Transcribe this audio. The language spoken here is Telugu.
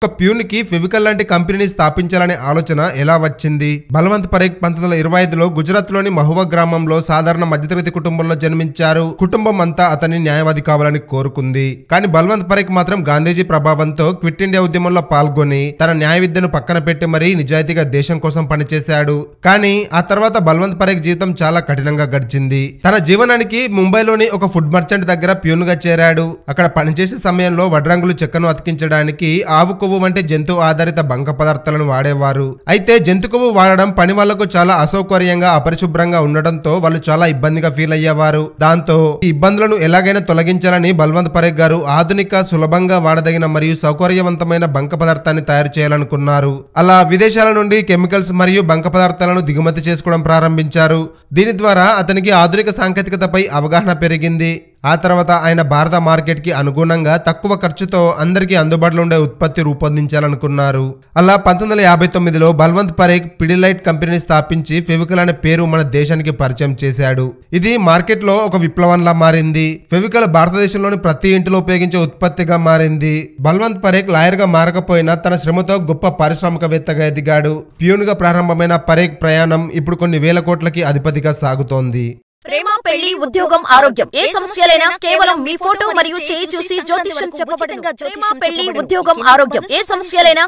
ఒక ప్యూన్ కి ఫెవికల్ లాంటి కంపెనీని స్థాపించాలనే ఆలోచన ఎలా వచ్చింది? బల్వంత్ పరేఖ్ 1925లో గుజరాత్ లోని మహువా గ్రామంలో సాధారణ మధ్యతరగతి కుటుంబంలో జన్మించారు. కుటుంబం అంతా అతన్ని న్యాయవాది కావాలని కోరుకుంది. కానీ బల్వంత్ పరేఖ్ మాత్రం గాంధీజీ ప్రభావంతో క్విట్ ఇండియా ఉద్యమంలో పాల్గొని తన న్యాయ విద్యను పక్కన పెట్టి మరీ నిజాయితీగా దేశం కోసం పనిచేశాడు. కానీ ఆ తర్వాత బల్వంత్ పరేఖ్ జీవితం చాలా కఠినంగా గడిచింది. తన జీవనానికి ముంబైలోని ఒక ఫుడ్ మర్చెంట్ దగ్గర ప్యూన్ గా చేరాడు. అక్కడ పనిచేసే సమయంలో వడ్రంగులు చెక్కను అతికించడానికి ఆవు కొవ్వు వంటి జంతు ఆధారిత బంక పదార్థాలను వాడేవారు. అయితే జంతు కొవ్వు వాడడం పని వాళ్లకు చాలా అసౌకర్యంగా అపరిశుభ్రంగా ఉండడంతో వాళ్ళు చాలా ఇబ్బందిగా ఫీల్ అయ్యేవారు. దాంతో ఈ ఇబ్బందులను ఎలాగైనా తొలగించాలని బల్వంత్ పరేఖ్ గారు ఆధునిక, సులభంగా వాడదగిన మరియు సౌకర్యవంతమైన బంక పదార్థాన్ని తయారు చేయాలనుకున్నారు. అలా విదేశాల నుండి కెమికల్స్ మరియు బంక పదార్థాలను దిగుమతి చేసుకోవడం ప్రారంభించారు. దీని ద్వారా అతనికి ఆధునిక సాంకేతికతపై అవగాహన పెరిగింది. ఆ తర్వాత ఆయన భారత మార్కెట్ కి అనుగుణంగా తక్కువ ఖర్చుతో అందరికీ అందుబాటులో ఉండే ఉత్పత్తి రూపొందించాలనుకున్నారు. అలా 1959లో బల్వంత్ పరేఖ్ పిడిలైట్ కంపెనీని స్థాపించి ఫెవికల్ అనే పేరు మన దేశానికి పరిచయం చేశాడు. ఇది మార్కెట్ లో ఒక విప్లవంలా మారింది. ఫెవికల్ భారతదేశంలోని ప్రతి ఇంటిలో ఉపయోగించే ఉత్పత్తిగా మారింది. బల్వంత్ పరేఖ్ లాయర్ గా మారకపోయినా తన శ్రమతో గొప్ప పారిశ్రామికవేత్తగా ఎదిగాడు. ప్యూన్ గా ప్రారంభమైన పరేఖ్ ప్రయాణం ఇప్పుడు కొన్ని వేల కోట్లకి అధిపతిగా సాగుతోంది. ప్రేమ, పెళ్లి, ఉద్యోగం, ఆరోగ్యం ఏ సమస్యలైనా కేవలం మీ ఫోటో మరియు చేయి చూసి జ్యోతిష్యం చెప్పబడును. ప్రేమ, పెళ్లి, ఉద్యోగం, ఆరోగ్యం ఏ సమస్యలైనా